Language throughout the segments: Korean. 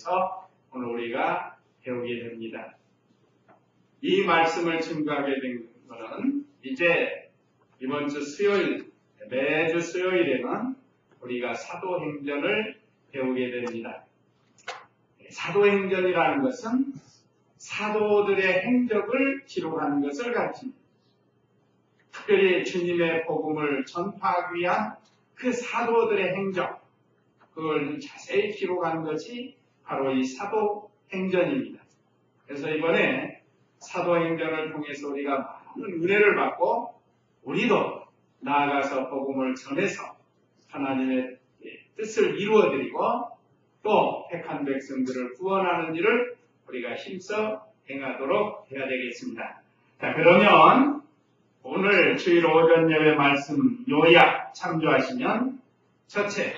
대해서 오늘 우리가 배우게 됩니다. 이 말씀을 증거하게 된 것은 이제 이번 주 수요일, 매주 수요일에는 우리가 사도행전을 배우게 됩니다. 사도행전이라는 것은 사도들의 행적을 기록하는 것을 가르칩니다. 특별히 주님의 복음을 전파하기 위한 그 사도들의 행적, 그걸 자세히 기록한 것이 바로 이 사도행전입니다. 그래서 이번에 사도행전을 통해서 우리가 많은 은혜를 받고 우리도 나아가서 복음을 전해서 하나님의 뜻을 이루어드리고 또 택한 백성들을 구원하는 일을 우리가 힘써 행하도록 해야 되겠습니다. 자, 그러면 오늘 주일 오전 예배 말씀 요약 참조하시면 첫째,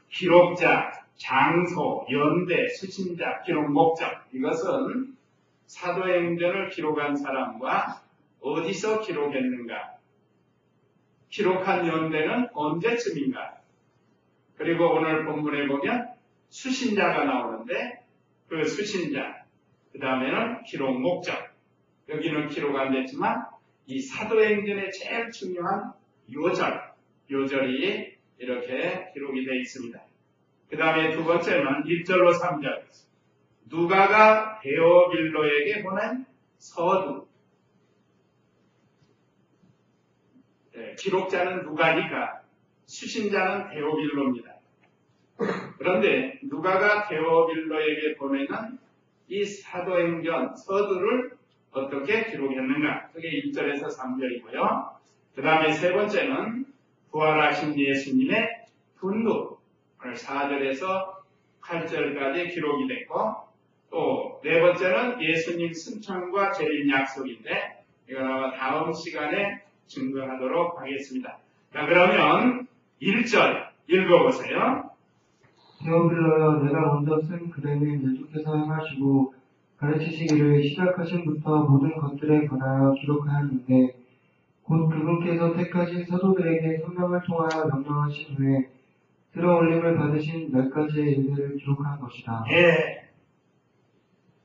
기록자, 장소, 연대, 수신자, 기록 목적. 이것은 사도행전을 기록한 사람과 어디서 기록했는가, 기록한 연대는 언제쯤인가, 그리고 오늘 본문에 보면 수신자가 나오는데 그 수신자, 그 다음에는 기록 목적. 여기는 기록 안 됐지만 이 사도행전의 제일 중요한 요절이 이렇게 기록이 되어 있습니다. 그 다음에 두 번째는 1절로 3절. 누가가 데오빌로에게 보낸 서두. 기록자는 누가니까 수신자는 데오빌로입니다. 그런데 누가가 데오빌로에게 보내는 이 사도행전 서두를 어떻게 기록했는가? 그게 1절에서 3절이고요. 그 다음에 세 번째는 부활하신 예수님의 분노. 오늘 4절에서 8절까지 기록이 됐고, 또 네 번째는 예수님 승천과 재림 약속인데 이건 아마 다음 시간에 증거하도록 하겠습니다. 자, 그러면 1절 읽어보세요. 데오빌로여, 내가 먼저 쓴 글에는 예수께서 행하시고 가르치시기를 시작하신부터 모든 것들에 관하여 기록하였는데 곧 그분께서 택하신 사도들에게 성령을 통하여 명령하신 후에 들어올림을 받으신 몇 가지의 일들을 기록한 것이다. 예.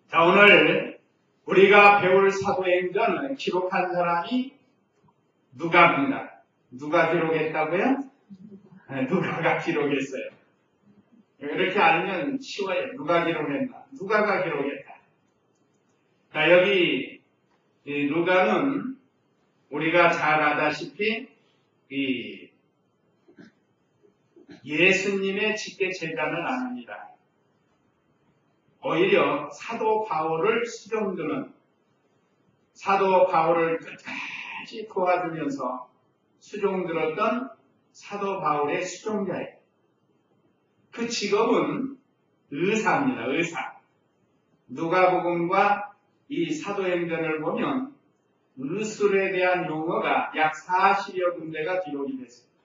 자, 오늘 우리가 배울 사도행전을 기록한 사람이 누가입니다. 누가 기록했다고요? 네, 누가가 기록했어요. 이렇게 알면 쉬워요. 누가 기록했나? 누가가 기록했다. 자, 여기 누가는 우리가 잘 아다시피 이 예수님의 직계 제자는 아닙니다. 오히려 사도 바울을 수종드는, 사도 바울을 끝까지 도와주면서 수종들었던 사도 바울의 수종자예요. 그 직업은 의사입니다. 의사. 누가복음과 이 사도행전을 보면 의술에 대한 용어가 약 40여 군데가 기록이 됐습니다.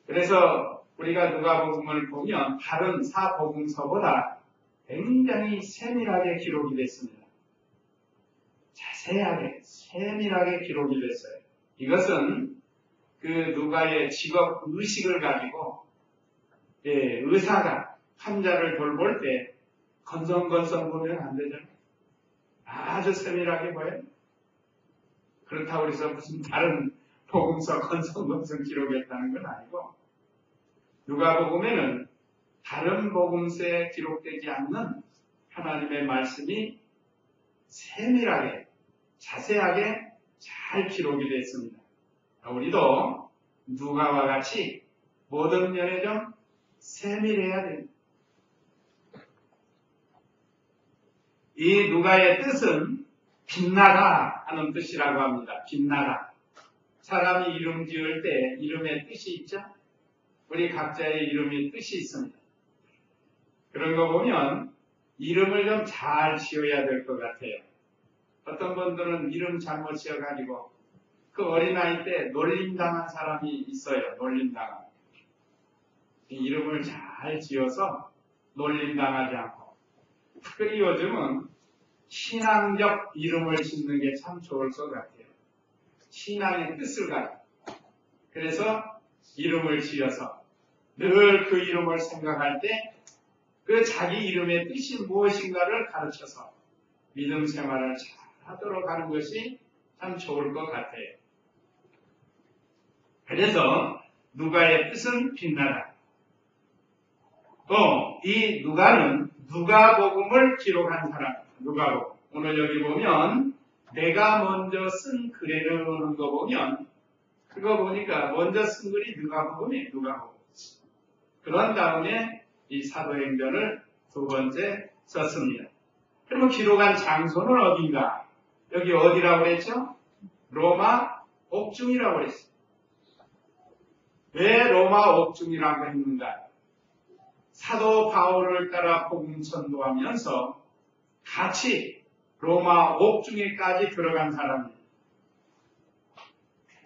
그래서 우리가 누가복음을 보면 다른 사복음서보다 굉장히 세밀하게 기록이 됐습니다. 자세하게, 세밀하게 기록이 됐어요. 이것은 그 누가의 직업 의식을 가지고 의사가 환자를 돌볼 때 건성건성 보면 안 되잖아요. 아주 세밀하게 봐요. 그렇다고 해서 무슨 다른 복음서 건성건성 기록했다는 건 아니고, 누가복음에는 다른 복음서에 기록되지 않는 하나님의 말씀이 세밀하게, 자세하게 잘 기록이 되어 있습니다. 우리도 누가와 같이 모든 면에 좀 세밀해야 됩니다. 이 누가의 뜻은 빛나다 하는 뜻이라고 합니다. 빛나다. 사람이 이름 지을 때 이름의 뜻이 있죠? 우리 각자의 이름의 뜻이 있습니다. 그런 거 보면 이름을 좀 잘 지어야 될 것 같아요. 어떤 분들은 이름 잘못 지어가지고 그 어린아이 때 놀림당한 사람이 있어요. 놀림당한. 이름을 잘 지어서 놀림당하지 않고. 특히 요즘은 신앙적 이름을 짓는 게 참 좋을 것 같아요. 신앙의 뜻을 가지고. 그래서 이름을 지어서 늘 그 이름을 생각할 때 그 자기 이름의 뜻이 무엇인가를 가르쳐서 믿음 생활을 잘 하도록 하는 것이 참 좋을 것 같아요. 그래서 누가의 뜻은 빛나다. 또 이 누가는 누가복음을 기록한 사람. 누가복음. 오늘 여기 보면 내가 먼저 쓴 글에는 오는 거 보면 그거 보니까 먼저 쓴 글이 누가복음이에요. 누가복음. 그런 다음에 이 사도행전을 두 번째 썼습니다. 그러면 기록한 장소는 어딘가? 여기 어디라고 그랬죠? 로마 옥중이라고 그랬어요. 왜 로마 옥중이라고 했는가? 사도 바울을 따라 복음 전도하면서 같이 로마 옥중에까지 들어간 사람입니다.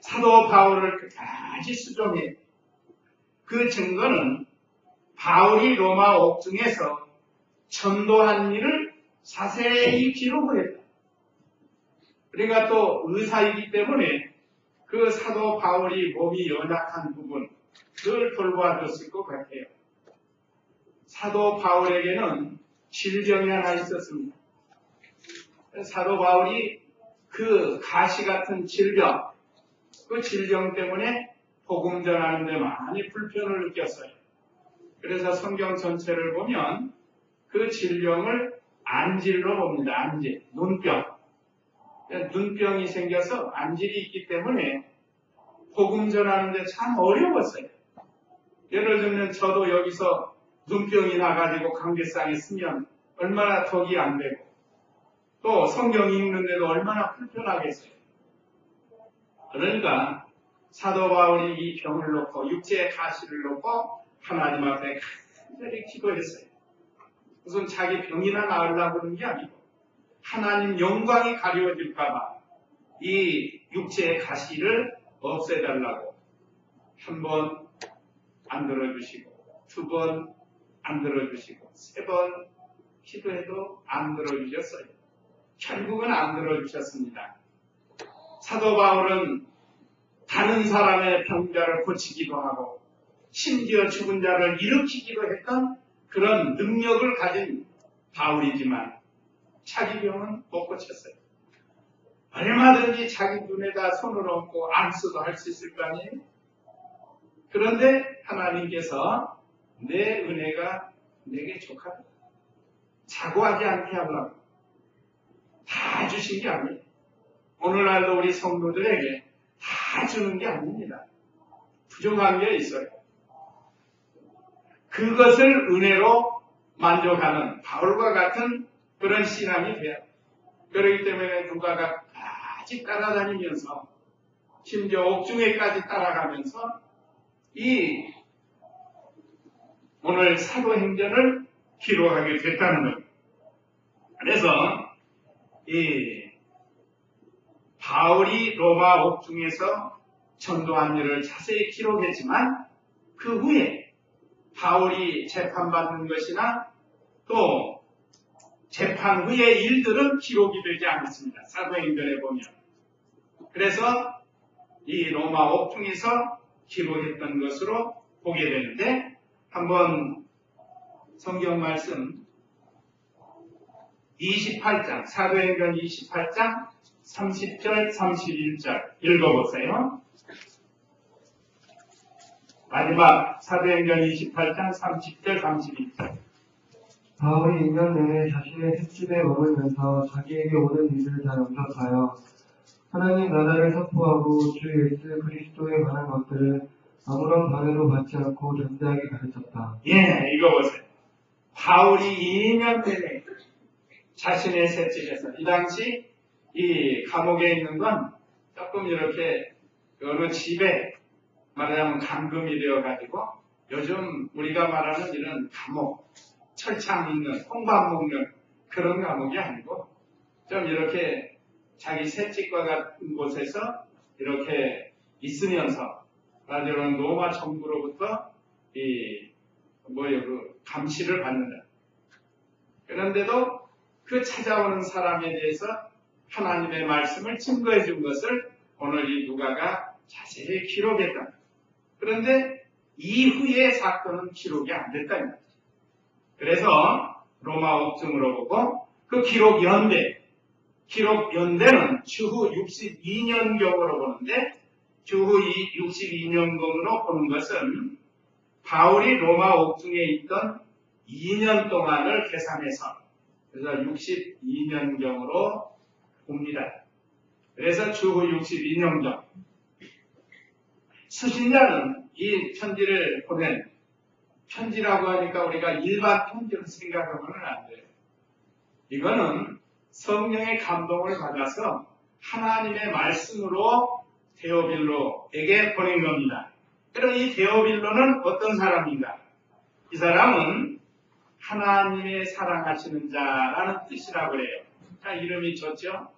사도 바울을 끝까지 수종해. 그 증거는 바울이 로마 옥중에서 전도한 일을 자세히 기록을 했다. 그러니까 또 의사이기 때문에 그 사도 바울이 몸이 연약한 부분 늘 돌봐줬을 것 같아요. 사도 바울에게는 질병이 하나 있었습니다. 사도 바울이 그 가시 같은 질병, 그 질병 때문에 복음 전하는 데 많이 불편을 느꼈어요. 그래서 성경 전체를 보면 그 질병을 안질로 봅니다. 안질, 눈병. 눈병이 생겨서 안질이 있기 때문에 복음 전하는데 참 어려웠어요. 예를 들면 저도 여기서 눈병이 나가지고 강제상에 쓰면 얼마나 덕이 안 되고 또 성경 읽는데도 얼마나 불편하겠어요. 그러니까 사도 바울이 이 병을 놓고 육체의 가시를 놓고 하나님 앞에 간절히 기도했어요. 무슨 자기 병이나 나으려고 그러는 게 아니고 하나님 영광이 가려질까봐 이 육체의 가시를 없애달라고 한 번 안 들어주시고 두 번 안 들어주시고 세 번 기도해도 안 들어주셨어요. 결국은 안 들어주셨습니다. 사도 바울은 다른 사람의 병자를 고치기도 하고 심지어 죽은 자를 일으키기도 했던 그런 능력을 가진 바울이지만 자기 병은 못 고쳤어요. 얼마든지 자기 눈에다 손을 얹고 안수도 할 수 있을 거 아니에요? 그런데 하나님께서 내 은혜가 내게 족하다. 자고하지 않게 하려고 다 주신 게 아니에요. 오늘날도 우리 성도들에게 다 주는 게 아닙니다. 부족한 게 있어요. 그것을 은혜로 만족하는 바울과 같은 그런 신앙이 돼요. 그렇기 때문에 누가가 까지 따라다니면서 심지어 옥중에까지 따라가면서 이 오늘 사도행전을 기록하게 됐다는 거예요. 그래서 이 바울이 로마 옥중에서 전도한 일을 자세히 기록했지만 그 후에 바울이 재판받는 것이나 또 재판 후의 일들은 기록이 되지 않았습니다. 사도행전에 보면. 그래서 이 로마 옥중에서 기록했던 것으로 보게 되는데 한번 성경 말씀 28장, 사도행전 28장 30절, 31절 읽어보세요. 마지막 사도행전 28장 30절, 31절. 바울이 2년 내내 자신의 셋집에 머물면서 자기에게 오는 일을 다 영접하여 하나님 나라를 선포하고 주 예수 그리스도에 관한 것들을 아무런 방해도 받지 않고 담대하게 가르쳤다. 예, 읽어보세요. 바울이 2년 내내 자신의 셋집에서, 이 당시 이 감옥에 있는 건 조금 이렇게 어느 집에 말하자면 감금이 되어가지고 요즘 우리가 말하는 이런 감옥, 철창 있는, 홍밥 먹는 그런 감옥이 아니고 좀 이렇게 자기 셋집과 같은 곳에서 이렇게 있으면서 말하자면 로마 정부로부터 그 감시를 받는다. 그런데도 그 찾아오는 사람에 대해서 하나님의 말씀을 증거해 준 것을 오늘 이 누가가 자세히 기록했다. 그런데 이후의 사건은 기록이 안 됐다는 거죠. 그래서 로마 옥중으로 보고 그 기록 연대는 주후 62년경으로 보는데 주후 62년경으로 보는 것은 바울이 로마 옥중에 있던 2년 동안을 계산해서 그래서 62년경으로 봅니다. 그래서 주후 62년경. 수신자는 이 편지를 보낸 편지라고 하니까 우리가 일반 편지로 생각하면 안 돼요. 이거는 성령의 감동을 받아서 하나님의 말씀으로 데오빌로에게 보낸 겁니다. 그럼 이 데오빌로는 어떤 사람인가? 이 사람은 하나님의 사랑하시는 자라는 뜻이라고 그래요. 이름이 좋죠?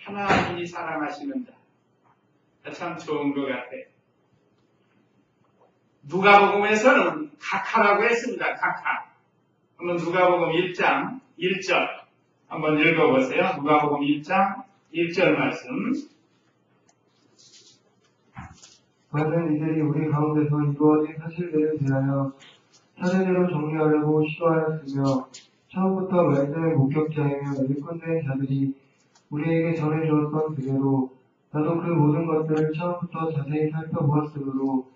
하나님이 사랑하시는 자. 참 좋은 것 같아요. 누가복음에서는 각하라고 했습니다. 각하. 한번 누가복음 1장 1절 한번 읽어보세요. 누가복음 1장 1절 말씀. 많은 이들이 우리 가운데서 이루어진 사실들에 대하여 차례대로 정리하려고 시도하였으며 처음부터 말씀의 목격자이며 일꾼된 자들이 우리에게 전해주었던 그대로 나도 그 모든 것들을 처음부터 자세히 살펴보았으므로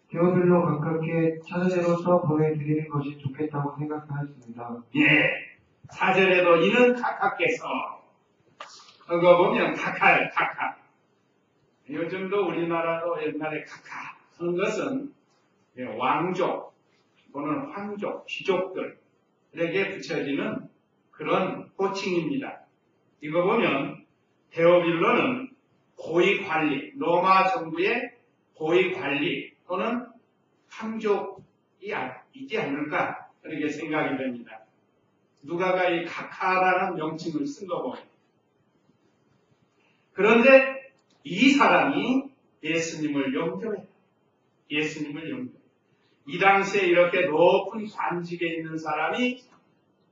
데오빌로 가깝게 차례대로 써 보내드리는 것이 좋겠다고 생각하였습니다. 예, 4절에도 이는 각하께서 그거 보면 각하예요. 각하. 요즘도 우리나라도 옛날에 각하 하는 것은 왕족 또는 황족, 귀족들에게 붙여지는 그런 호칭입니다. 이거 보면 데오빌로는 고위관리, 로마 정부의 고위관리 또는 황족이 있지 않을까 그렇게 생각이 됩니다. 누가가 이 각하라는 명칭을 쓴 거 보면. 그런데 이 사람이 예수님을 영접해요. 예수님을 영접해요. 이 당시에 이렇게 높은 관직에 있는 사람이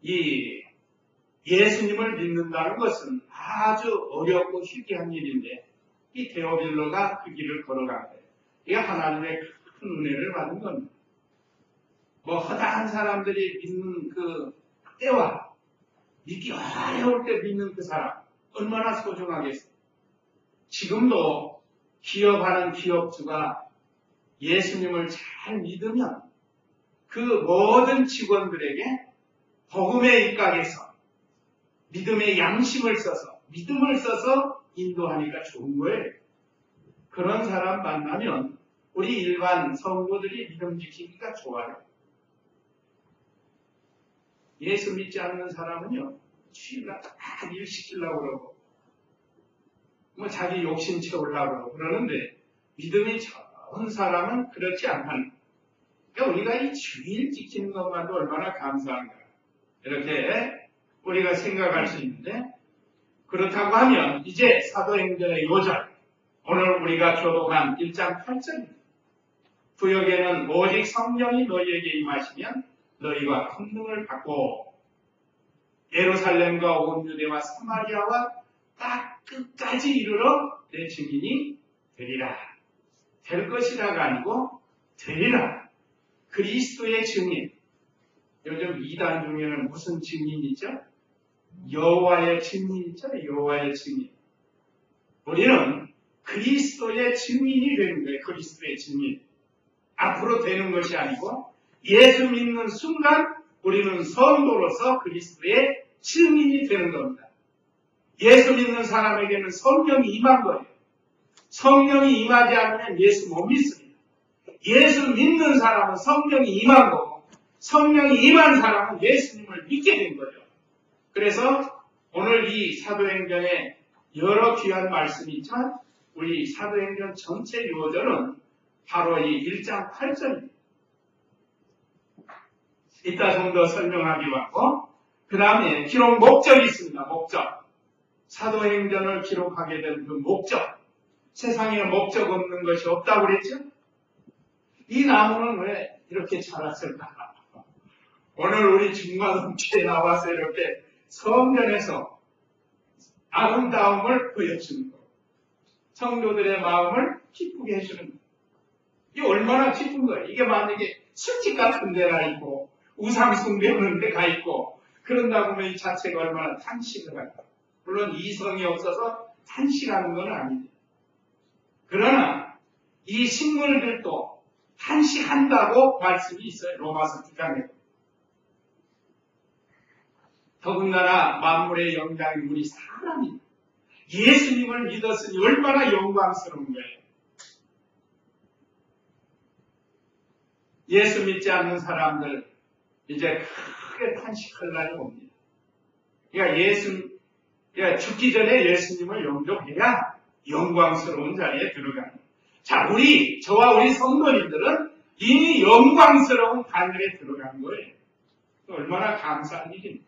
이 예수님을 믿는다는 것은 아주 어렵고 희귀한 일인데 이 데오빌로가 그 길을 걸어간 거예요. 이게 하나님의 큰 은혜를 받은 겁니다. 뭐 허다한 사람들이 믿는 그 때와 믿기 어려울 때 믿는 그 사람 얼마나 소중하겠어요. 지금도 기업하는 기업주가 예수님을 잘 믿으면 그 모든 직원들에게 복음에 입각해서 믿음의 양심을 써서 믿음을 써서 인도하니까 좋은 거예요. 그런 사람 만나면 우리 일반 성도들이 믿음 지키기가 좋아요. 예수 믿지 않는 사람은요, 취가 다 일시키려고 그러고, 뭐 자기 욕심 채우려고 그러고 그러는데, 믿음이 좋은 사람은 그렇지 않다는. 그러니까 우리가 이 주일 지키는 것만도 얼마나 감사한가. 이렇게 우리가 생각할 수 있는데, 그렇다고 하면 이제 사도행전의 요절, 오늘 우리가 교독한 1장 8절입니다. 구역에는 오직 성령이 너희에게 임하시면 너희가 큰 능을 받고 예루살렘과 온 유대와 사마리아와 딱 끝까지 이르러 내 증인이 되리라. 될 것이라가 아니고 되리라. 그리스도의 증인. 요즘 이단 중에는 무슨 증인이죠? 여호와의 증인이죠. 여호와의 증인. 우리는 그리스도의 증인이 되는 거예요. 그리스도의 증인. 앞으로 되는 것이 아니고 예수 믿는 순간 우리는 성도로서 그리스도의 증인이 되는 겁니다. 예수 믿는 사람에게는 성령이 임한 거예요. 성령이 임하지 않으면 예수 못 믿습니다. 예수 믿는 사람은 성령이 임한 거고 성령이 임한 사람은 예수님을 믿게 된 거죠. 그래서 오늘 이 사도행전에 여러 귀한 말씀이 있지만 우리 사도행전 전체 요절은 바로 이 1장 8절입니다. 이따 좀 더 설명하기로 하고 그 다음에 기록 목적이 있습니다. 목적. 사도행전을 기록하게 된 그 목적. 세상에 목적 없는 것이 없다고 그랬죠? 이 나무는 왜 이렇게 자랐을까? 오늘 우리 중마동체에 나와서 이렇게 성전에서 아름다움을 보여주는 것. 성도들의 마음을 기쁘게 해주는 것. 이게 얼마나 기쁜 거예요. 이게 만약에 술집 같은 데가 있고 우상 숭배하는 데가 있고 그런다고 하면 이 자체가 얼마나 탄식을 할까. 물론 이성이 없어서 탄식하는 건 아니죠. 그러나 이 식물들도 탄식한다고 말씀이 있어요. 로마서 9장에. 더군다나 만물의 영장인 우리 사람이 예수님을 믿었으니 얼마나 영광스러운 거예요. 예수 믿지 않는 사람들 이제 크게 탄식할 날이 옵니다. 그러니까 죽기 전에 예수님을 영접해야 영광스러운 자리에 들어가는. 자, 저와 우리 성도님들은 이미 영광스러운 하늘에 들어간 거예요. 얼마나 감사한 일입니다.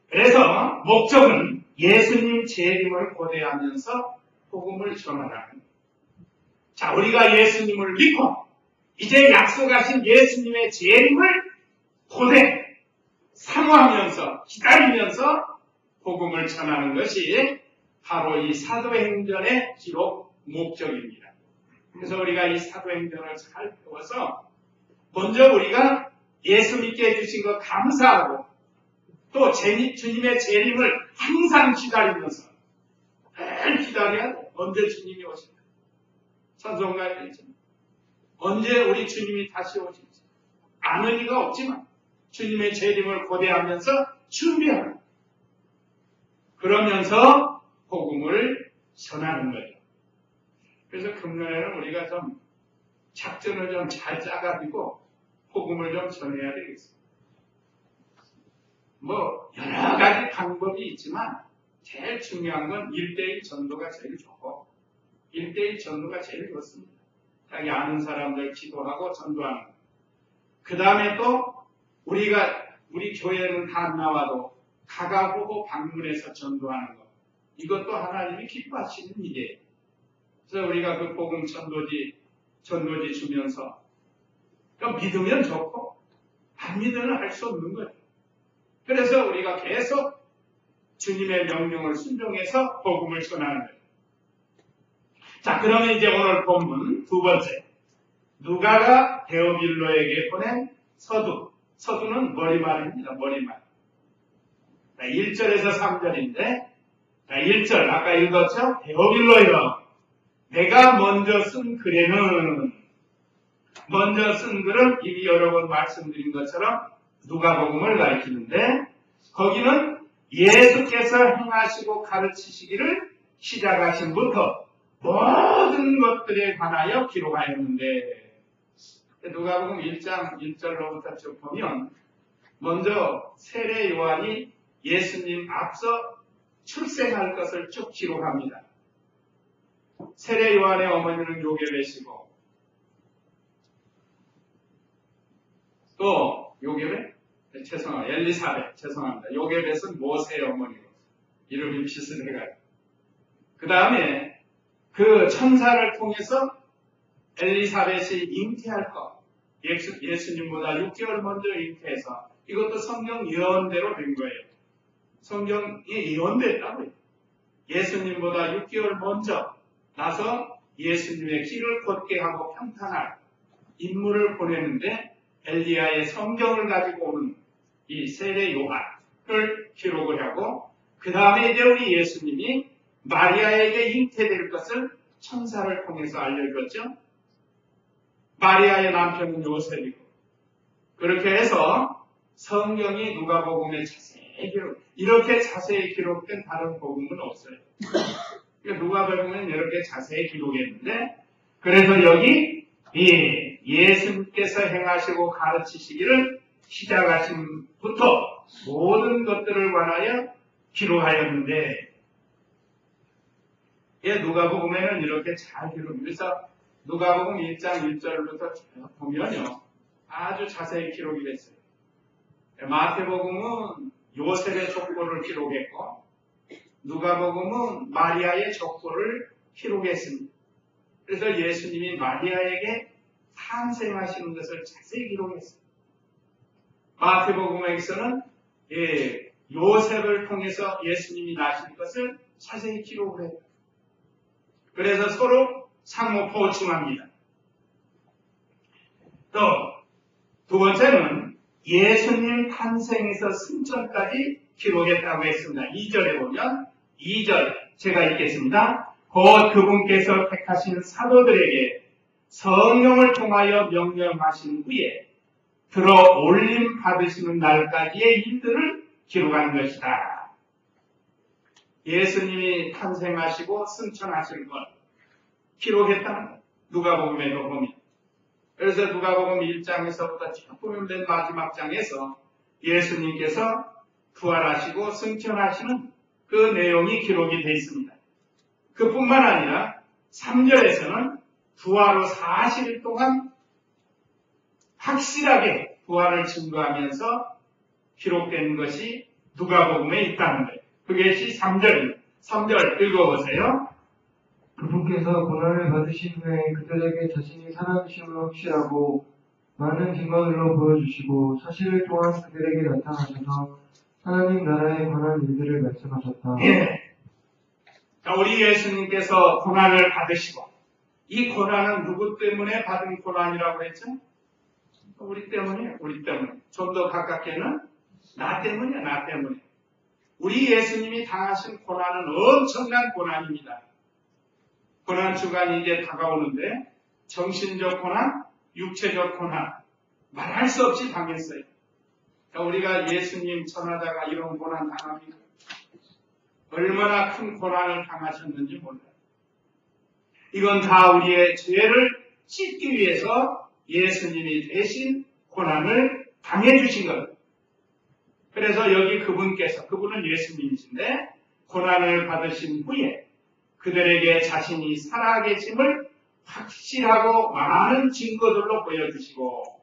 그래서 목적은 예수님 재림을 고대하면서 복음을 전하라는 거예요. 자, 우리가 예수님을 믿고 이제 약속하신 예수님의 재림을 사모하면서 기다리면서 복음을 전하는 것이 바로 이 사도행전의 기록 목적입니다. 그래서 우리가 이 사도행전을 잘 배워서 먼저 우리가 예수 믿게 해주신 것 감사하고 또 주님의 재림을 항상 기다리면서 늘 기다려야 돼. 언제 주님이 오실까? 찬송가에 있죠. 언제 우리 주님이 다시 오실지 아는 이가 없지만 주님의 재림을 고대하면서 준비하는, 그러면서 복음을 전하는 거죠. 그래서 금년에는 우리가 좀 작전을 좀 잘 짜가지고 복음을 좀 전해야 되겠습니다. 여러 가지 방법이 있지만 제일 중요한 건 1:1 전도가 제일 좋고 1:1 전도가 제일 좋습니다. 자기 아는 사람들 기도하고 전도하는 거. 그 다음에 또 우리 교회는 다 안 나와도 가가보고 방문해서 전도하는 것. 이것도 하나님이 기뻐하시는 일이에요. 그래서 우리가 그 복음 전도지 주면서 믿으면 좋고 안 믿으면 할 수 없는 거예요. 그래서 우리가 계속 주님의 명령을 순종해서 복음을 전하는 거예요. 자, 그러면 이제 오늘 본문 두 번째. 누가가 데오빌로에게 보낸 서두. 서두는 머리말입니다. 머리말. 1절에서 3절인데 1절 아까 읽었죠? 데오빌로여, 내가 먼저 쓴 글에는, 먼저 쓴 글은 이미 여러 번 말씀드린 것처럼 누가복음을 가리키는데 거기는 예수께서 행하시고 가르치시기를 시작하신부터 모든 것들에 관하여 기록하였는데, 누가복음 1장 1절로부터 쭉 보면 먼저 세례 요한이 예수님 앞서 출생할 것을 쭉 기록합니다. 세례 요한의 어머니는 요게벳이고 또 엘리사벳, 죄송합니다. 요게벳은 모세의 어머니고 이름이 비슷해가지고, 그 다음에 그 천사를 통해서 엘리사벳이 잉태할 것, 예수님보다 6개월 먼저 잉태해서, 이것도 성경 예언대로 된 거예요. 성경이 예언됐다고요. 예수님보다 6개월 먼저 나서 예수님의 길을 걷게 하고 평탄할 인물을 보내는데 엘리야의 성경을 가지고 오는 이 세례 요한을 기록을 하고, 그 다음에 이제 우리 예수님이 마리아에게 잉태될 것을 천사를 통해서 알려줬죠. 마리아의 남편은 요셉이고, 그렇게 해서 성경이 누가복음에 자세히 이렇게 자세히 기록된 다른 복음은 없어요. 그러니까 누가복음은 이렇게 자세히 기록했는데, 그래서 여기 예수님께서 행하시고 가르치시기를 시작하신부터 모든 것들을 관하여 기록하였는데, 누가복음에는 이렇게 잘 기록합니다. 그래서 누가복음 1장 1절부터 보면요, 아주 자세히 기록이 됐어요. 마태복음은 요셉의 족보를 기록했고, 누가복음은 마리아의 족보를 기록했습니다. 그래서 예수님이 마리아에게 탄생하시는 것을 자세히 기록했어요. 마태복음에서는 요셉을 통해서 예수님이 나실 것을 자세히 기록을 해요. 그래서 서로 상호 보충합니다. 또 두 번째는 예수님 탄생에서 승천까지 기록했다고 했습니다. 2절에 보면 2절 제가 읽겠습니다. 곧 그분께서 택하신 사도들에게 성령을 통하여 명령하신 후에 들어 올림 받으시는 날까지의 일들을 기록한 것이다. 예수님이 탄생하시고 승천하신 걸 기록했다는 것. 누가복음에도 보면. 그래서 누가복음 1장에서부터 쭉 보면 맨 마지막 장에서 예수님께서 부활하시고 승천하시는 그 내용이 기록이 되어 있습니다. 그뿐만 아니라 3절에서는 부활 후 40일 동안 확실하게 부활을 증거하면서 기록된 것이 누가복음에 있다는 거예요. 그것이 3절입니다. 3절 읽어보세요. 그분께서 고난을 받으신 후에 그들에게 자신이 살아계심을 확실하고 많은 증거들로 보여주시고 40일 동안 그들에게 나타나셔서 하나님 나라에 관한 일들을 말씀하셨다. 예. 자, 우리 예수님께서 고난을 받으시고 이 고난은 누구 때문에 받은 고난이라고 했죠? 우리 때문에. 좀 더 가깝게는 나 때문이야, 나 때문에. 우리 예수님이 당하신 고난은 엄청난 고난입니다. 고난 주간이 이제 다가오는데 정신적 고난, 육체적 고난 말할 수 없이 당했어요. 우리가 예수님 전하다가 이런 고난 당합니까? 얼마나 큰 고난을 당하셨는지 몰라요. 이건 다 우리의 죄를 씻기 위해서 예수님이 대신 고난을 당해주신 겁니다. 그래서 여기 그분은 예수님이신데 고난을 받으신 후에 그들에게 자신이 살아계심을 확실하고 많은 증거들로 보여주시고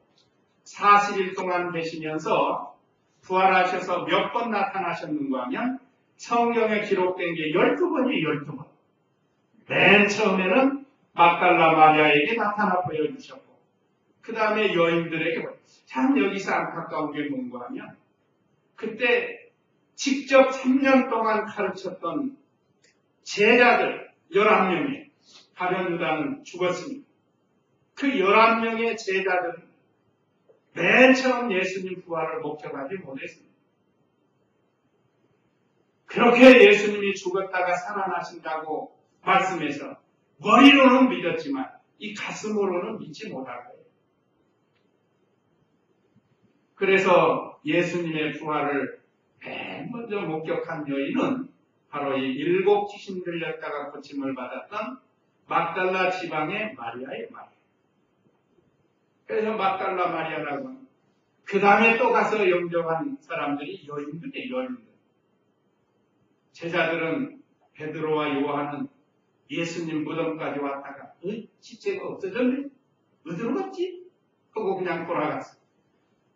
40일 동안 되시면서 부활하셔서 몇 번 나타나셨는가 하면 성경에 기록된 게 12번이에요. 12번. 맨 처음에는 막달라 마리아에게 나타나 보여주셨고 그 다음에 여인들에게 참 여기서 안타까운 게 뭔가 하면 그때 직접 3년 동안 가르쳤던 제자들 11명이 가룟 유다는 죽었습니다. 그 11명의 제자들은 맨 처음 예수님 부활을 목격하지 못했습니다. 그렇게 예수님이 죽었다가 살아나신다고 말씀해서 머리로는 믿었지만 이 가슴으로는 믿지 못할 거예요. 그래서 예수님의 부활을 맨 먼저 목격한 여인은 바로 이 7 귀신 들렸다가 고침을 받았던 막달라 지방의 마리아의 말. 그래서 막달라 마리아라고 합니다. 그 다음에 또 가서 영접한 사람들이 여인들이에요, 여인들. 제자들은 베드로와 요한은 예수님 무덤까지 왔다가 시체가 없어졌네? 어디로 갔지? 하고 그냥 돌아갔어.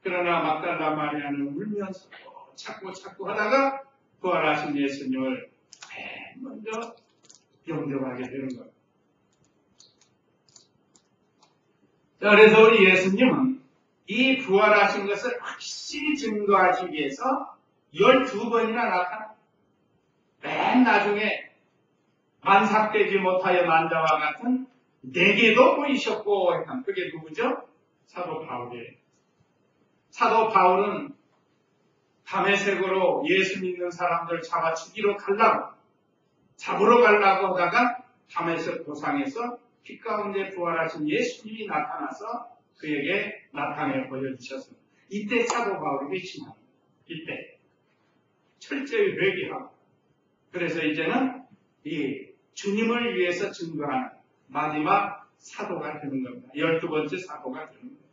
그러나 막달라 마리아는 울면서 찾고 하다가 부활하신 예수님을 맨 먼저 영접하게 되는 거예요. 자, 그래서 우리 예수님은 이 부활하신 것을 확실히 증거하시기 위해서 12번이나 나타나. 맨 나중에 만삭되지 못하여 만다와 같은 4개도 보이셨고, 그게 누구죠? 사도 바울이에요. 사도 바울은 다메섹으로 예수 믿는 사람들 잡아 죽이러 잡으러 가려고 하다가 다메섹 도상에서 피 가운데 부활하신 예수님이 나타나서 그에게 나타내 보여주셨습니다. 이때 사도 바울이 회심합니다. 이때 철저히 회개하고 그래서 이제는 이 주님을 위해서 증거하는 마지막 사도가 되는 겁니다. 12번째 사도가 되는 겁니다.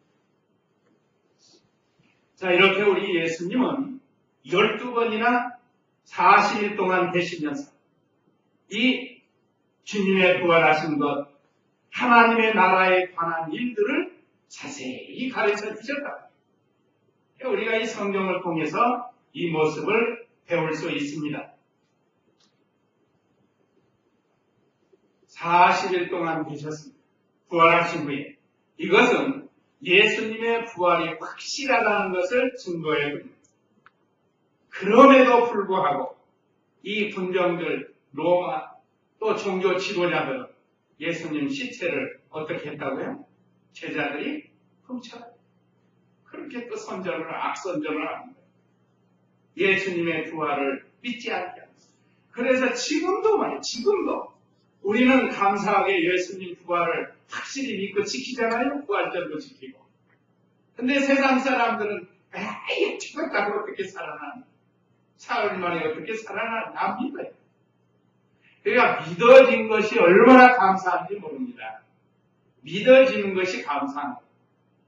자, 이렇게 우리 예수님은 12번이나 40일 동안 되시면서 이 주님의 부활하신 것, 하나님의 나라에 관한 일들을 자세히 가르쳐 주셨다. 우리가 이 성경을 통해서 이 모습을 배울 수 있습니다. 40일 동안 되셨습니다. 부활하신 후에. 이것은 예수님의 부활이 확실하다는 것을 증거해 줍니다. 그럼에도 불구하고 이 군병들, 로마, 또 종교 지도자들은 예수님 시체를 어떻게 했다고요? 제자들이 훔쳐요. 그렇게 또 악선전을 하는 거예요. 예수님의 부활을 믿지 않게 합니다. 그래서 지금도 우리는 감사하게 예수님 부활을 확실히 믿고 지키잖아요. 부활절도 지키고. 근데 세상 사람들은 에이, 죽었다고 어떻게 살아나? 사흘 만에 어떻게 살아나? 안 믿어요. 그러니까 믿어진 것이 얼마나 감사한지 모릅니다. 믿어지는 것이 감사한 거예요.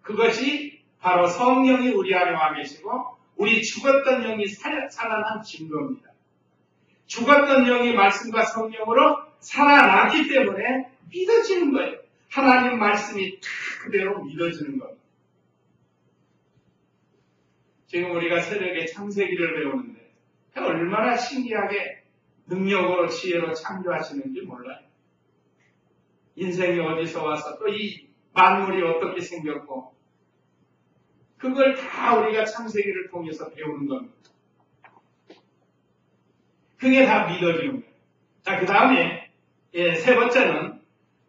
그것이 바로 성령이 우리 안에 와 계시고 우리 죽었던 영이 살아난 증거입니다. 죽었던 영이 말씀과 성령으로 살아났기 때문에 믿어지는 거예요. 하나님 말씀이 다 그대로 믿어지는 겁니다. 지금 우리가 새벽에 창세기를 배우는데 얼마나 신기하게 능력으로 지혜로 창조하시는지 몰라요. 인생이 어디서 와서 또 이 만물이 어떻게 생겼고 그걸 다 우리가 창세기를 통해서 배우는 겁니다. 그게 다 믿어지는 거예요. 자, 그 다음에 세 번째는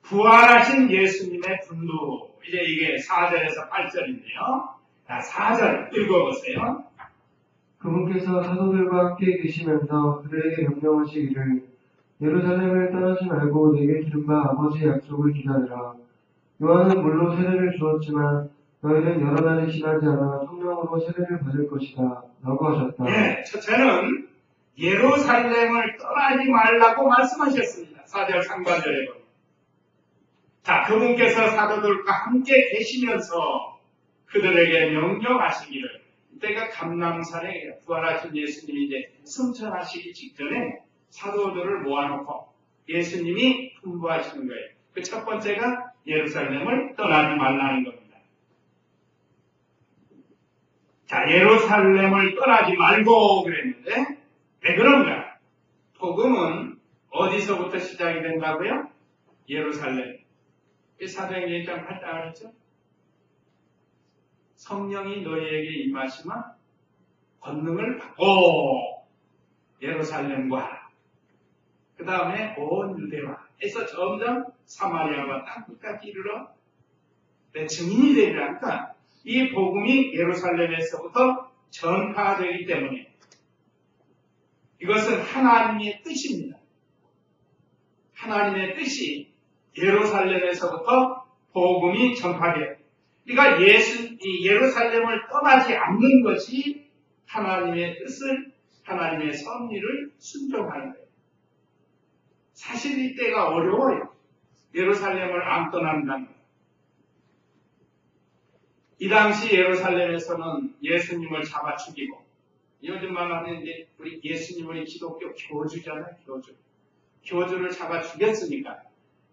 부활하신 예수님의 분노. 이제 이게 4절에서 8절인데요. 자, 4절 읽어보세요. 그분께서 사도들과 함께 계시면서 그들에게 명령하시기를 예루살렘을 떠나지 말고 내게 들은 바 아버지의 약속을 기다리라. 요한은 물로 세례를 주었지만 너희는 여러 날이 지나지 않아 성령으로 세례를 받을 것이다. 라고 하셨다. 네, 첫째는 예루살렘을 떠나지 말라고 말씀하셨습니다. 4절 상반절에 보면. 자, 그분께서 사도들과 함께 계시면서 그들에게 명령하시기를 이때가 감람산에 부활하신 예수님이 이제 승천하시기 직전에 사도들을 모아놓고 예수님이 분부하시는 거예요. 그 첫 번째가 예루살렘을 떠나지 말라는 겁니다. 자, 예루살렘을 떠나지 말고 그랬는데 왜 그런가? 복음은 어디서부터 시작이 된다고요? 예루살렘. 사도행전 1장 8절 그랬죠? 성령이 너희에게 임하시면 권능을 받고 예루살렘과 그 다음에 온 유대와에서 점점 사마리아와 땅 끝까지 이르러 내 증인이 되리라니까 이 복음이 예루살렘에서부터 전파되기 때문에 이것은 하나님의 뜻입니다. 하나님의 뜻이 예루살렘에서부터 복음이 전파돼요. 그러니까 예루살렘을 떠나지 않는 것이 하나님의 뜻을, 하나님의 섭리를 순종하는 거예요. 사실 이때가 어려워요. 예루살렘을 안 떠난다는 거예요. 이 당시 예루살렘에서는 예수님을 잡아 죽이고, 요즘 말하는 이제 우리 예수님을 기독교 교주잖아요, 교주. 교주를 잡아 죽였으니까,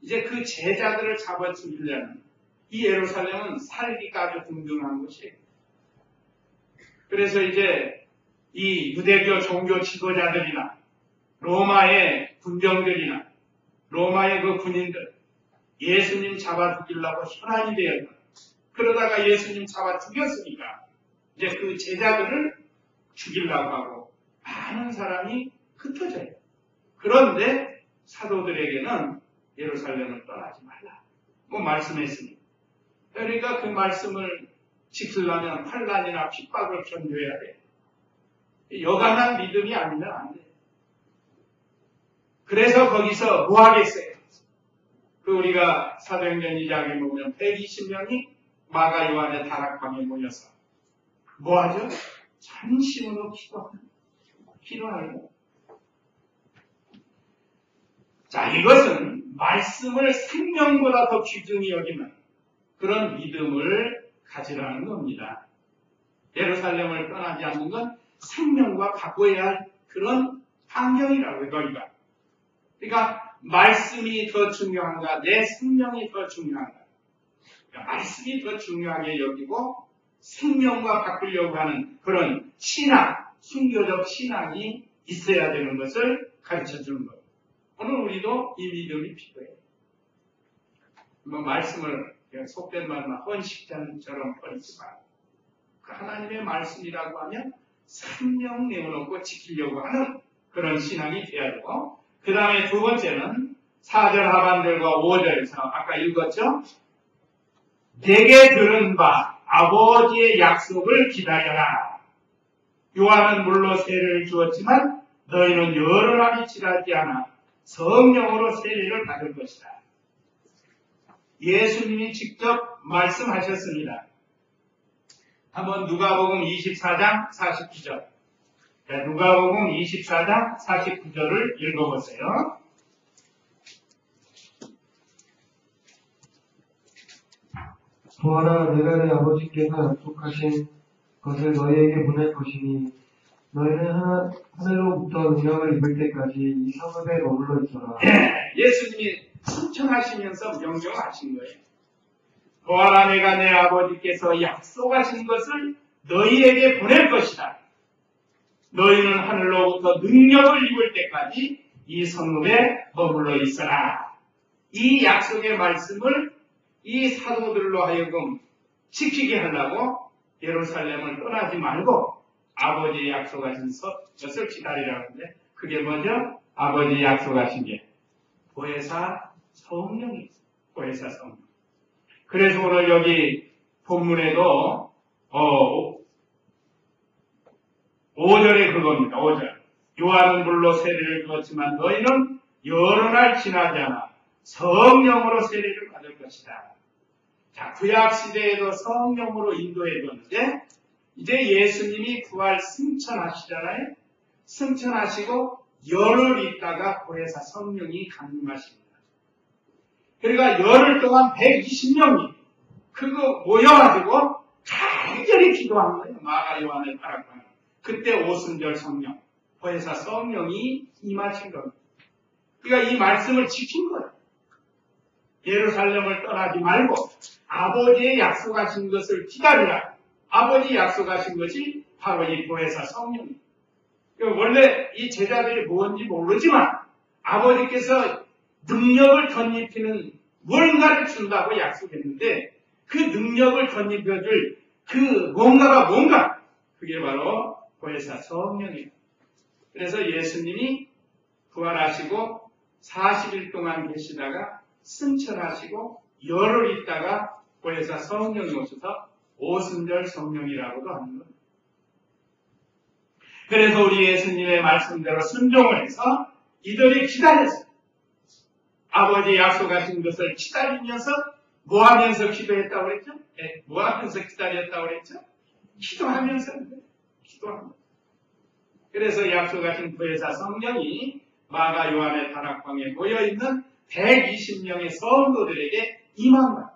이제 그 제자들을 잡아 죽이려는 이 예루살렘은 살기가 아주 둥둥한 곳이에요. 그래서 이제 이 유대교 종교 지도자들이나 로마의 군병들이나 로마의 그 군인들 예수님 잡아 죽이려고 혈안이 되었다. 그러다가 예수님 잡아 죽였으니까 이제 그 제자들을 죽이려고 하고 많은 사람이 흩어져요. 그런데 사도들에게는 예루살렘을 떠나지 말라. 말씀했습니다. 그러니까 그 말씀을 지키려면 환난이나 핍박을 견뎌야 돼. 여간한 믿음이 아니면 안 돼. 그래서 거기서 뭐 하겠어요? 그 우리가 사도행전 2장에 보면 120명이 마가 요한의 다락방에 모여서 뭐 하죠? 전심으로 기도하고. 자, 이것은 말씀을 생명보다 더 귀중히 여기는 그런 믿음을 가지라는 겁니다. 예루살렘을 떠나지 않는 건 생명과 바꿔야 할 그런 환경이라고요, 거기가. 그러니까 말씀이 더 중요한가, 내 생명이 더 중요한가. 그러니까 말씀이 더 중요하게 여기고 생명과 바꾸려고 하는 그런 신앙, 순교적 신앙이 있어야 되는 것을 가르쳐주는 거예요. 오늘 우리도 이 믿음이 필요해요. 말씀을 속된 말로 헌식장처럼 버리지 말고 그 하나님의 말씀이라고 하면 생명 내어놓고 지키려고 하는 그런 신앙이 되어야 되고 그 다음에 두 번째는 4절 하반절과 5절에서 아까 읽었죠? 내게 들은 바 아버지의 약속을 기다려라. 요한은 물로 세례를 주었지만 너희는 여러 날이 지나지 않아 성령으로 세례를 받을 것이다. 예수님이 직접 말씀하셨습니다. 한번 누가복음 24장 49절. 누가복음 24장 49절을 읽어보세요. 보아라, 내가 내 아버지께서 약속하신 것을 너희에게 보낼 것이니 너희는 하늘로부터 능력을 입을 때까지 이 성읍에 머물러 있어라. 예수님이 승천하시면서 명령하신 거예요. 보아라, 내가 내 아버지께서 약속하신 것을 너희에게 보낼 것이다. 너희는 하늘로부터 능력을 입을 때까지 이 성읍에 머물러 있어라. 이 약속의 말씀을 이 사도들로 하여금 지키게 하려고 예루살렘을 떠나지 말고 아버지의 약속하신 것을 기다리라는데, 그게 뭐죠? 아버지의 약속하신 게 보혜사 성령이에요. 보혜사 성령. 그래서 오늘 여기 본문에도 5절에 그겁니다. 5절. 요한은 물로 세례를 주었지만 너희는 여러 날 지나지 않아 성령으로 세례를 받을 것이다. 자, 구약 시대에도 성령으로 인도해 줬는데 이제 예수님이 부활 승천하시잖아요. 승천하시고 열흘 있다가 보혜사 성령이 강림하십니다. 그러니까 열흘 동안 120명이 그거 모여가지고 간절히 기도한 거예요. 마가 요한을 따라가는. 그때 오순절 성령, 보혜사 성령이 임하신 겁니다. 그러니까 이 말씀을 지킨 거예요. 예루살렘을 떠나지 말고 아버지의 약속하신 것을 기다리라. 아버지 약속하신 것이 바로 이 보혜사 성령입니다. 원래 이 제자들이 뭔지 모르지만 아버지께서 능력을 덧입히는 무언가를 준다고 약속했는데 그 능력을 덧입혀줄 그 뭔가가 뭔가, 그게 바로 보혜사 성령이에요. 그래서 예수님이 부활하시고 40일 동안 계시다가 승천하시고 열흘 있다가 보혜사 성령이 오셔서 오순절 성령이라고도 하는 겁니다. 그래서 우리 예수님의 말씀대로 순종을 해서 이들이 기다렸어요. 아버지 약속하신 것을 기다리면서 뭐 하면서 기도했다고 그랬죠? 네, 뭐 하면서 기다렸다고 그랬죠? 기도하면서. 그래서 약속하신 보혜사 성령이 마가 요한의 다락방에 모여있는 120명의 성도들에게 임한 거예요.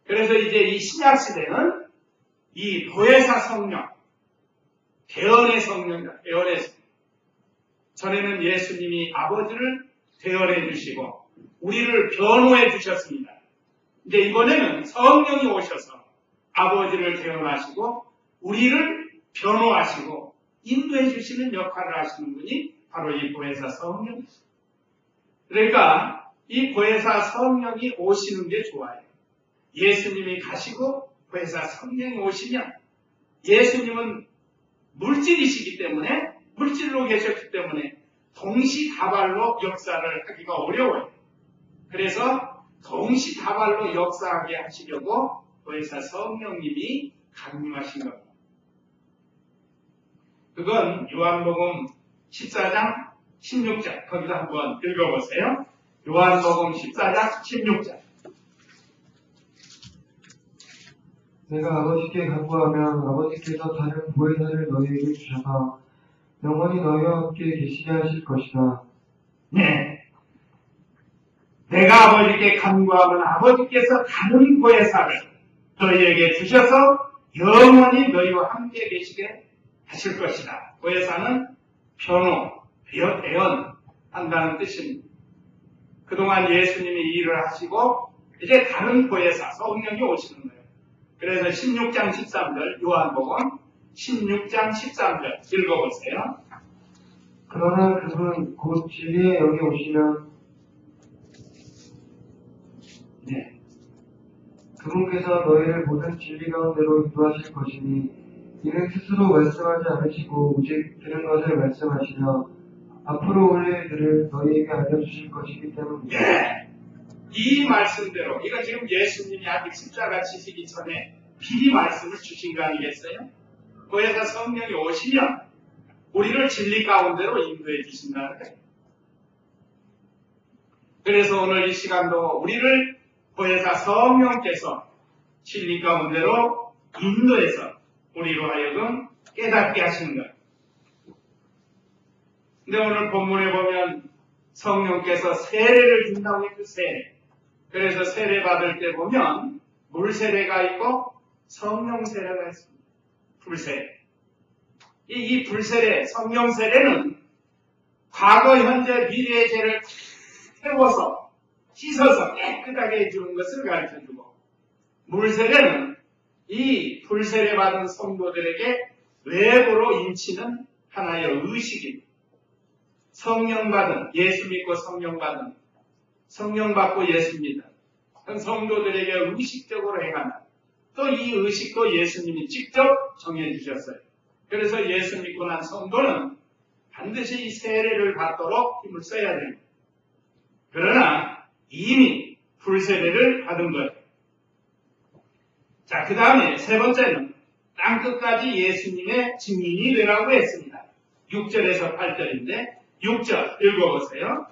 그래서 이제 이 신약 시대는 이 보혜사 성령, 대언의 성령이다. 대언의 성령. 전에는 예수님이 아버지를 대언해 주시고 우리를 변호해 주셨습니다. 이제 이번에는 성령이 오셔서 아버지를 대언하시고 우리를 변호하시고 인도해 주시는 역할을 하시는 분이 바로 이 보혜사 성령이죠. 그러니까 이 보혜사 성령이 오시는 게 좋아요. 예수님이 가시고 보혜사 성령이 오시면, 예수님은 물질이시기 때문에, 물질로 계셨기 때문에 동시다발로 역사를 하기가 어려워요. 그래서 동시다발로 역사하게 하시려고 보혜사 성령님이 강림하신 겁니다. 그건 요한복음 14장 16절, 거기서 한번 읽어보세요. 요한복음 14장 16절. 내가 아버지께 간구하면 아버지께서 다른 보혜사를 너희에게 주셔서 영원히 너희와 함께 계시게 하실 것이다. 네. 내가 아버지께 간구하면 아버지께서 다른 보혜사를 너희에게 주셔서 영원히 너희와 함께 계시게 하실 것이다. 보혜사는 변호, 대언한다는 뜻입니다. 그동안 예수님이 이 일을 하시고 이제 다른 보혜사, 성령이 오시는 거예요. 그래서 16장 13절, 요한복음 16장 13절 읽어보세요. 그러나 그분 곧 진리의 영이 오시면 그분께서 너희를 모든 진리 가운데로 인도하실 것이니 이는 스스로 말씀하지 않으시고 오직 들은 것을 말씀하시며 앞으로 올 일들을 너희에게 알려주실 것이기 때문이다. 예, 이 말씀대로 이건 지금 예수님이 아직 십자가 지시기 전에 미리 말씀을 주신 거 아니겠어요? 거기서 성령이 오시면 우리를 진리 가운데로 인도해 주신다는 거예요. 그래서 오늘 이 시간도 우리를 보혜사 성령께서 진리 가운데로 인도해서 우리로 하여금 깨닫게 하시는 거예요. 근데 오늘 본문에 보면 성령께서 세례를 준다고 했죠. 세례. 그래서 세례 받을 때 보면 물 세례가 있고 성령 세례가 있습니다. 불세례. 이 불세례, 성령 세례는 과거, 현재, 미래의 죄를 태워서 씻어서 깨끗하게 해주는 것을 가르쳐주고, 물세례는 이 불세례 받은 성도들에게 외부로 인치는 하나의 의식입니다. 성령 받은, 예수 믿고 성령 받은, 성령 받고 예수 믿는 성도들에게 의식적으로 행하는, 또 이 의식도 예수님이 직접 정해주셨어요. 그래서 예수 믿고 난 성도는 반드시 이 세례를 받도록 힘을 써야 됩니다. 그러나 이미 불세례를 받은 거예요. 자, 그 다음에 세 번째는 땅끝까지 예수님의 증인이 되라고 했습니다. 6절에서 8절인데 6절 읽어보세요.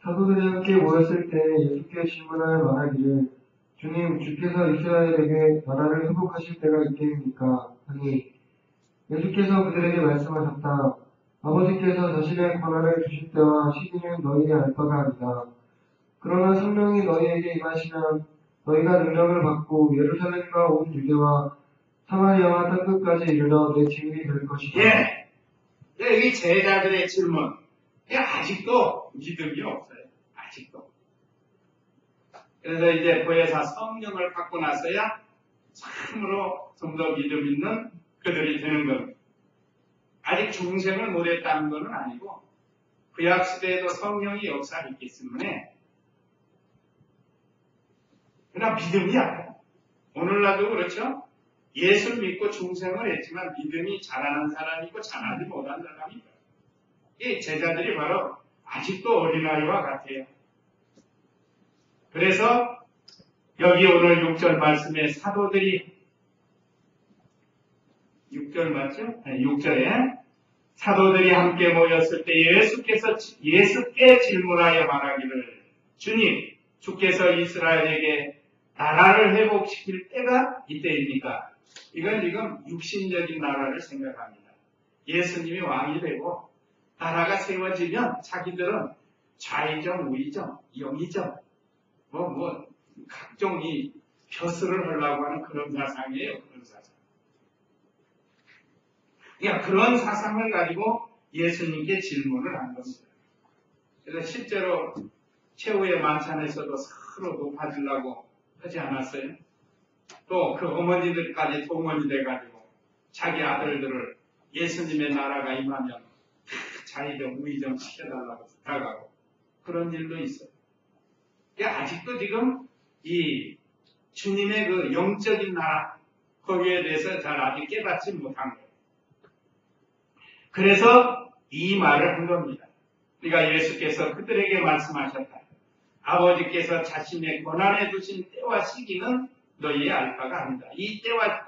사도들이 함께 모였을 때 예수께 질문하여 말하기를 주님 주께서 이스라엘에게 나라를 회복하실 때가 이때입니까? 하니 예수께서 그들에게 말씀하셨다. 아버지께서 자신의 권한을 주실 때와 시기는 너희의 알 바가 아니다. 그러나 성령이 너희에게 임하시면 너희가 능력을 받고 예루살렘과 온 유대와 사마리아와 땅끝까지 이르러 내 증인이 될 것이다. 예. 여기 제자들의 질문. 아직도 믿음이 없어요. 아직도. 그래서 이제 보혜사 성령을 받고 나서야 참으로 좀 더 믿음 있는 그들이 되는 겁니다. 아직 중생을 못했다는 것은 아니고 구약시대에도 성령이 역사했기 때문에 그러나 믿음이 약해요. 오늘날도 그렇죠. 예수를 믿고 중생을 했지만 믿음이 잘하는 사람이 있고 잘하지 못한 사람이 있어요. 이 제자들이 바로 아직도 어린아이와 같아요. 그래서 여기 오늘 6절 말씀에 사도들이 6절 맞죠? 네, 6절에 사도들이 함께 모였을 때 예수께 질문하여 말하기를 주님, 주께서 이스라엘에게 나라를 회복시킬 때가 이때입니까? 이건 지금 육신적인 나라를 생각합니다. 예수님이 왕이 되고 나라가 세워지면 자기들은 좌의정, 우의정, 영의정, 각종 이 벼슬을 하려고 하는 그런 사상이에요. 그런 사상. 그러니까 그런 사상을 가지고 예수님께 질문을 한 겁니다. 그래서 실제로 최후의 만찬에서도 서로 높아지려고 하지 않았어요? 또 그 어머니들까지 동원이 돼가지고 자기 아들들을 예수님의 나라가 임하면 자의정, 우의정 시켜달라고 부탁하고 그런 일도 있어요. 아직도 지금 이 주님의 그 영적인 나라 거기에 대해서 잘 아직 깨닫지 못한 거예요. 그래서 이 말을 한 겁니다. 그러니까 예수께서 그들에게 말씀하셨다. 아버지께서 자신의 권한에 두신 때와 시기는 너희의 알 바가 아니다. 이 때와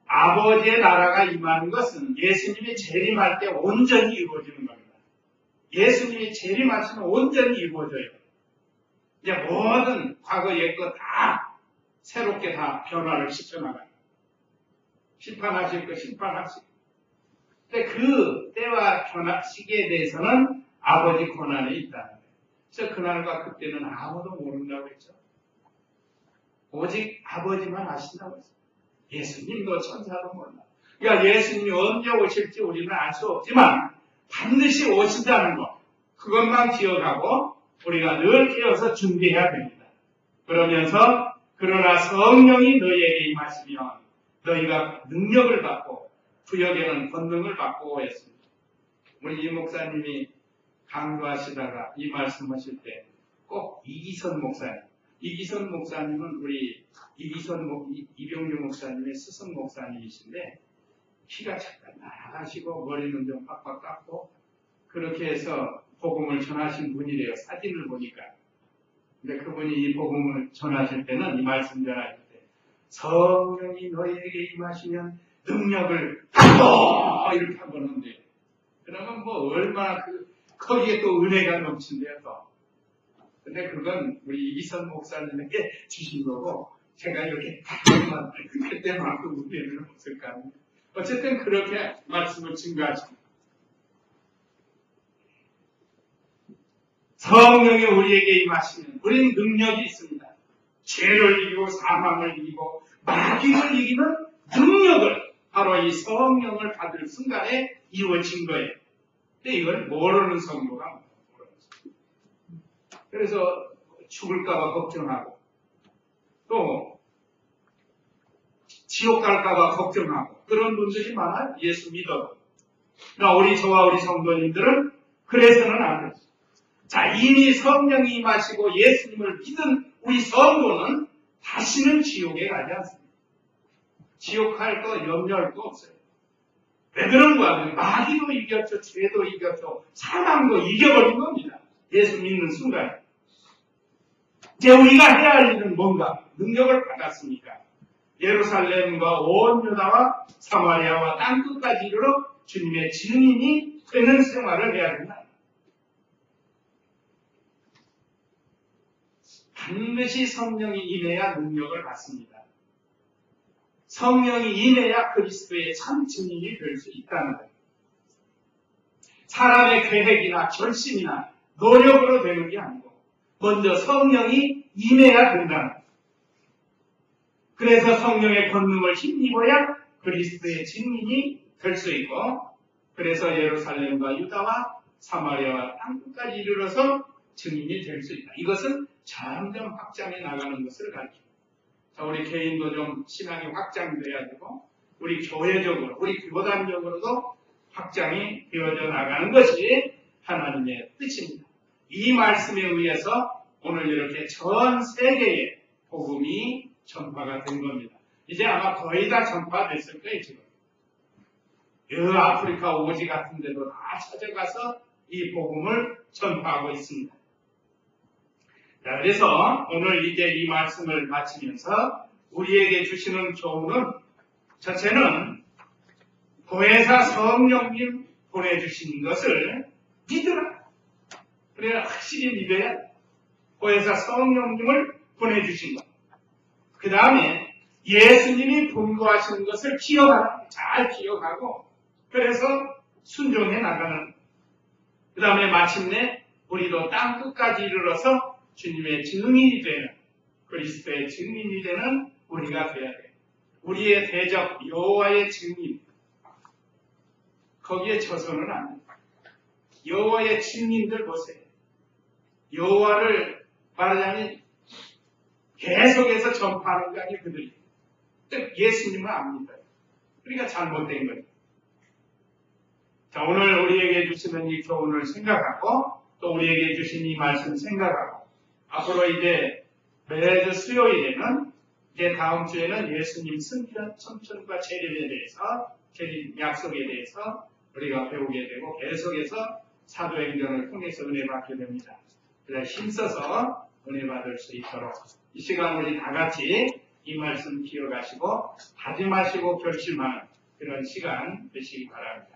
아버지의 나라가 임하는 것은 예수님이 재림할 때 온전히 이루어지는 겁니다. 예수님이 재림하시면 온전히 이루어져요. 이제 모든 과거 옛것 다 새롭게 다 변화를 시켜나가요. 심판하실 거 심판하시고. 근데 그 때와 변화 시기에 대해서는 아버지 권한에 있다는 거예요. 그래서 그날과 그때는 아무도 모른다고 했죠. 오직 아버지만 아신다고 했어요. 예수님도 천사도 몰라. 그러니까 예수님이 언제 오실지 우리는 알 수 없지만 반드시 오신다는 것. 그것만 기억하고 우리가 늘 깨어서 준비해야 됩니다. 그러면서 그러나 성령이 너희에게 임하시면 너희가 능력을 받고 구역에는 권능을 받고 했습니다. 우리 이 목사님이 강조하시다가 이 말씀하실 때 꼭 이기선 목사님은 우리 이병규 목사님의 스승 목사님이신데 키가 잠깐 나가시고 머리는 좀 빡빡 깎고 그렇게 해서 복음을 전하신 분이래요. 사진을 보니까. 근데 그분이 이 복음을 전하실 때는, 이 말씀 전하실 때, 성령이 너희에게 임하시면 능력을 받고 이렇게 하는데, 그러면 뭐 얼마나 거기에 또 은혜가 넘친대요 또. 근데 그건 우리 이기선 목사님에게 주신 거고, 제가 이렇게 하지만 그때만큼 은혜는 없을까 합니다. 어쨌든 그렇게 말씀을 증거하십니다. 성령이 우리에게 임하시면 우리는 능력이 있습니다. 죄를 이기고 사망을 이기고 마귀를 이기는 능력을 바로 이 성령을 받을 순간에 이루어진 거예요. 근데 이걸 모르는 성도가 모르는 성도. 그래서 죽을까봐 걱정하고 또 지옥 갈까봐 걱정하고 그런 분들이 많아요. 예수 믿어도. 그러나 저와 우리 성도님들은 그래서는 안 되죠. 자, 이미 성령이 임하시고 예수님을 믿은 우리 성도는 다시는 지옥에 가지 않습니다. 지옥 갈 거 염려할 거 없어요. 왜 그런가 하면 마귀도 이겼죠. 죄도 이겼죠. 사망도 이겨버린 겁니다. 예수 믿는 순간. 이제 우리가 해야 할 일은 뭔가? 능력을 받았으니까. 예루살렘과 온 유다와 사마리아와 땅끝까지 이르러 주님의 증인이 되는 생활을 해야 된다. 반드시 성령이 임해야 능력을 받습니다. 성령이 임해야 그리스도의 참 증인이 될 수 있다는 거예요. 사람의 계획이나 결심이나 노력으로 되는 게 아니고 먼저 성령이 임해야 된다는 거예요. 그래서 성령의 권능을 힘입어야 그리스도의 증인이 될 수 있고 그래서 예루살렘과 유다와 사마리아와 땅끝까지 이르러서 증인이 될 수 있다. 이것은 점점 확장해 나가는 것을 가르칩니다. 자, 우리 개인도 좀 신앙이 확장돼야 되고 우리 교회적으로, 우리 교단적으로도 확장이 되어져 나가는 것이 하나님의 뜻입니다. 이 말씀에 의해서 오늘 이렇게 전 세계에 복음이 전파가 된 겁니다. 이제 아마 거의 다 전파됐을 거예요, 지금. 여러 아프리카 오지 같은 데도 다 찾아가서 이 복음을 전파하고 있습니다. 자, 그래서 오늘 이제 이 말씀을 마치면서 우리에게 주시는 교훈은 첫째는 보혜사 성령님 보내주신 것을 믿으라. 그래야 확실히 믿어야 돼. 보혜사 성령님을 보내주신 것. 그 다음에 예수님이 분부하시는 것을 기억하라. 잘 기억하고 그래서 순종해 나가는. 그 다음에 마침내 우리도 땅 끝까지 이르러서 주님의 증인이 되는 그리스도의 증인이 되는 우리가 되어야 돼요. 우리의 대적 여호와의 증인 거기에 져서는 안 돼요. 여호와의 증인들 보세요. 여호와를 말하자면 계속해서 전파하는 게 아니에요. 그들이 예수님을 안 믿어요. 그러니까 잘못된 거예요. 자, 오늘 우리에게 주시는 이 교훈을 생각하고 또 우리에게 주신 이 말씀 생각하고 앞으로 이제 매주 수요일에는 이제 다음 주에는 예수님 성천과 재림에 대해서 재림 약속에 대해서 우리가 배우게 되고 계속해서 사도행전을 통해서 은혜 받게 됩니다. 그래서 힘써서 은혜 받을 수 있도록 이 시간 우리 다 같이 이 말씀 기억하시고 다짐하시고 결심하는 그런 시간 되시기 바랍니다.